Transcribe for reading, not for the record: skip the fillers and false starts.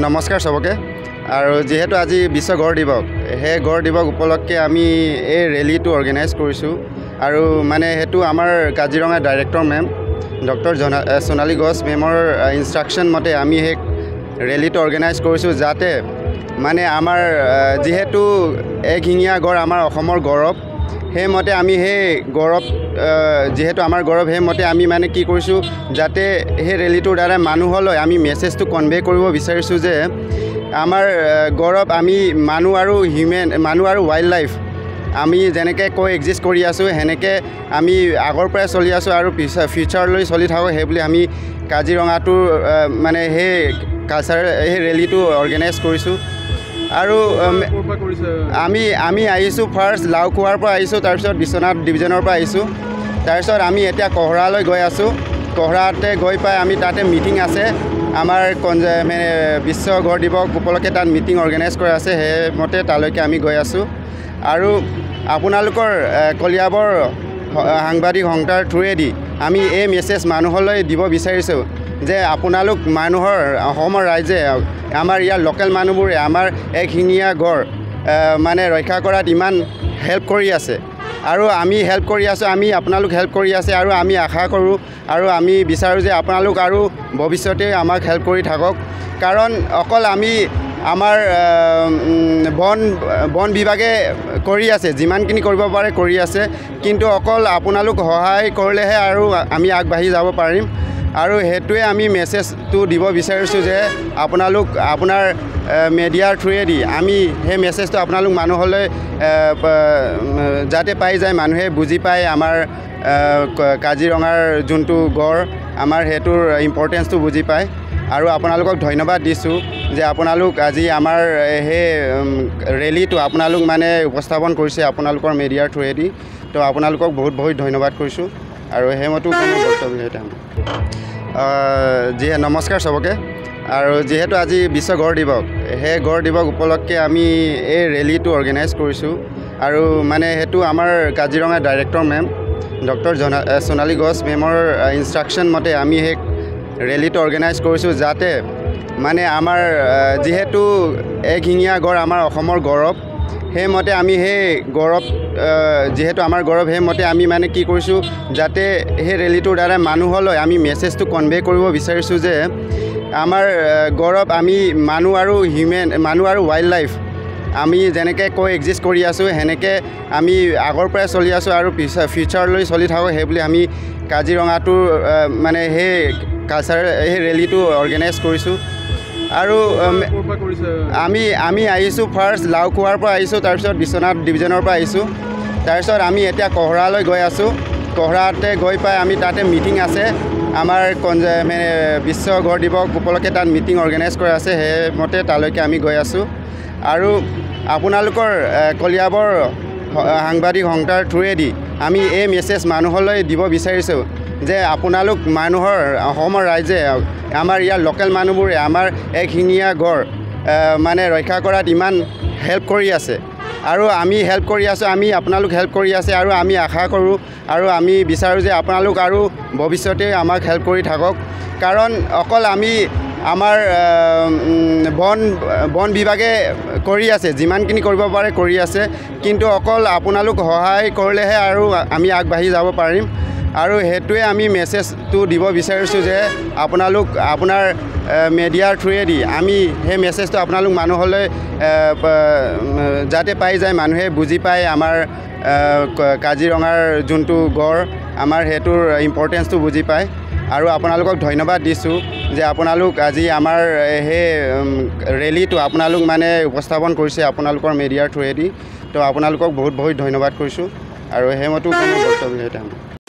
নমস্কাৰ সবকে আৰু যেহেতু আজি বিশ্ব গড় দিৱস সেই গড় দিৱস উপলক্ষে আমি এই ৰেলীটো অৰ্গেনাইজ কৰিছোঁ আৰু মানে হেতু আমাৰ কাজিৰঙা ডাইৰেক্টৰ মেম ডক্টৰ সোণালী ঘোষ মেমৰ ইনষ্ট্ৰাকশ্যন মতে আমি সেই ৰেলীটো অৰ্গেনাইজ কৰিছোঁ যাতে মানে আমাৰ যেহেতু এশিঙীয়া গড় আমাৰ অসমৰ গৌৰৱ সেইমতে আমি সেই গৌৰৱ যেহেতু আমাৰ গৌৰৱ সেইমতে আমি মানে কি কৰিছোঁ যাতে সেই ৰেলীটোৰ দ্বাৰা মানুহলৈ আমি মেছেজটো কনভে কৰিব বিচাৰিছোঁ যে আমাৰ গৌৰৱ আমি মানুহ আৰু ৱাইল্ড লাইফ আমি যেনেকৈ এক্সিষ্ট কৰি আছোঁ সেনেকৈ আমি আগৰ পৰাই চলি আছোঁ আৰু ফিউচাৰলৈ চলি থাকোঁ সেই বুলি আমি কাজিৰঙাটোৰ মানে সেই কালচাৰেল সেই ৰেলীটো অৰ্গেনাইজ কৰিছোঁ আৰু আমি আহিছোঁ ফাৰ্ষ্ট লাওখোৱাৰ পৰা আহিছোঁ তাৰপিছত বিশ্বনাথ ডিভিজনৰ পৰা আহিছোঁ তাৰপিছত আমি এতিয়া কহৰালৈ গৈ আছোঁ কহৰাতে গৈ পাই আমি তাতে মিটিং আছে আমাৰ বিশ্ব গড় দিৱস উপলক্ষে তাত মিটিং অৰ্গেনাইজ কৰা আছে সেইমতে তালৈকে আমি গৈ আছোঁ আৰু আপোনালোকৰ কলিয়াবৰ সাংবাদিক সংস্থাৰ থ্ৰুৱেদি আমি এই মেছেজ মানুহলৈ দিব বিচাৰিছোঁ যে আপোনালোক মানুহৰ অসমৰ ৰাইজে আমাৰ ইয়াৰ লোকেল মানুহবোৰে আমাৰ এশিঙীয়া গড় মানে ৰক্ষা কৰাত ইমান হেল্প কৰি আছে আৰু আমি হেল্প কৰি আছোঁ আমি আপোনালোক হেল্প কৰি আছে আৰু আমি আশা কৰোঁ আৰু আমি বিচাৰোঁ যে আপোনালোক আৰু ভৱিষ্যতে আমাক হেল্প কৰি থাকক কাৰণ অকল আমি আমাৰ বন বিভাগে কৰি আছে যিমানখিনি কৰিব পাৰে কৰি আছে কিন্তু অকল আপোনালোক সহায় কৰিলেহে আৰু আমি আগবাঢ়ি যাব পাৰিম আৰু সেইটোৱে আমি মেছেজটো দিব বিচাৰিছোঁ যে আপোনালোক আপোনাৰ মিডিয়াৰ থ্ৰুৱেদি আমি সেই মেছেজটো আপোনালোক মানুহলৈ যাতে পাই যায় মানুহে বুজি পায় আমাৰ কাজিৰঙাৰ যোনটো গড় আমাৰ সেইটোৰ ইম্পৰ্টেঞ্চটো বুজি পায় আৰু আপোনালোকক ধন্যবাদ দিছোঁ যে আপোনালোক আজি আমাৰ সেই ৰেলীটো আপোনালোক মানে উপস্থাপন কৰিছে আপোনালোকৰ মিডিয়াৰ থ্ৰুৱেদি তো আপোনালোকক বহুত বহুত ধন্যবাদ কৰিছোঁ আৰু সেইমতো কোনো বক্তব্য নমস্কাৰ সবকে আৰু যেহেতু আজি বিশ্ব গড় দিৱস সেই গড় দিৱস উপলক্ষে আমি এই ৰেলীটো অৰ্গেনাইজ কৰিছোঁ আৰু মানে হেতু আমাৰ কাজিৰঙা ডাইৰেক্টৰ মেম ডক্টৰ সোণালী ঘোষ মেমৰ ইনষ্ট্ৰাকশ্যন মতে আমি সেই ৰেলীটো অৰ্গেনাইজ কৰিছোঁ যাতে মানে আমাৰ যেহেতু এশিঙীয়া গড় আমাৰ অসমৰ গৌৰৱ সেইমতে আমি সেই গৌৰৱ যেহেতু আমাৰ গৌৰৱ সেইমতে আমি মানে কি কৰিছোঁ যাতে সেই ৰেলীটোৰ দ্বাৰা মানুহলৈ আমি মেছেজটো কনভে কৰিব বিচাৰিছোঁ যে আমাৰ গৌৰৱ আমি মানুহ আৰু ৱাইল্ড লাইফ আমি যেনেকৈ এক্সিষ্ট কৰি আছোঁ সেনেকৈ আমি আগৰ পৰাই চলি আছোঁ আৰু ফিউচাৰলৈ চলি থাকোঁ সেই বুলি আমি কাজিৰঙাটোৰ মানে সেই কালচাৰেল সেই ৰেলীটো অৰ্গেনাইজ কৰিছোঁ আৰু আমি আহিছোঁ ফাৰ্ষ্ট লাওখোৱাৰ পৰা আহিছোঁ তাৰপিছত বিশ্বনাথ ডিভিজনৰ পৰা আহিছোঁ তাৰপিছত আমি এতিয়া কহৰালৈ গৈ আছোঁ কহৰাতে গৈ পাই আমি তাতে মিটিং আছে আমাৰ বিশ্ব গড় দিৱস উপলক্ষে তাত মিটিং অৰ্গেনাইজ কৰা আছে সেইমতে তালৈকে আমি গৈ আছোঁ আৰু আপোনালোকৰ কলিয়াবৰ সাংবাদিক সংস্থাৰ থ্ৰুৱেদি আমি এই মেছেজ মানুহলৈ দিব বিচাৰিছোঁ যে আপোনালোক মানুহৰ অসমৰ ৰাইজে আমাৰ ইয়াৰ লোকেল মানুহবোৰে আমাৰ এশিঙীয়া গড় মানে ৰক্ষা কৰাত ইমান হেল্প কৰি আছে আৰু আমি হেল্প কৰি আছোঁ আমি আপোনালোক হেল্প কৰি আছে আৰু আমি আশা কৰোঁ আৰু আমি বিচাৰোঁ যে আপোনালোক আৰু ভৱিষ্যতে আমাক হেল্প কৰি থাকক কাৰণ অকল আমি আমাৰ বন বিভাগে কৰি আছে যিমানখিনি কৰিব পাৰে কৰি আছে কিন্তু অকল আপোনালোক সহায় কৰিলেহে আৰু আমি আগবাঢ়ি যাব পাৰিম আৰু সেইটোৱে আমি মেছেজটো দিব বিচাৰিছোঁ যে আপোনালোক আপোনাৰ মিডিয়াৰ থ্ৰুৱেদি আমি সেই মেছেজটো আপোনালোক মানুহলৈ যাতে পাই যায় মানুহে বুজি পায় আমাৰ কাজিৰঙাৰ যোনটো গড় আমাৰ সেইটোৰ ইম্পৰ্টেঞ্চটো বুজি পায় আৰু আপোনালোকক ধন্যবাদ দিছোঁ যে আপোনালোক আজি আমাৰ সেই ৰেলীটো আপোনালোক মানে উপস্থাপন কৰিছে আপোনালোকৰ মিডিয়াৰ থ্ৰুৱেদি তো আপোনালোকক বহুত বহুত ধন্যবাদ কৰিছোঁ আৰু সেইমতো কোনো বক্তব্য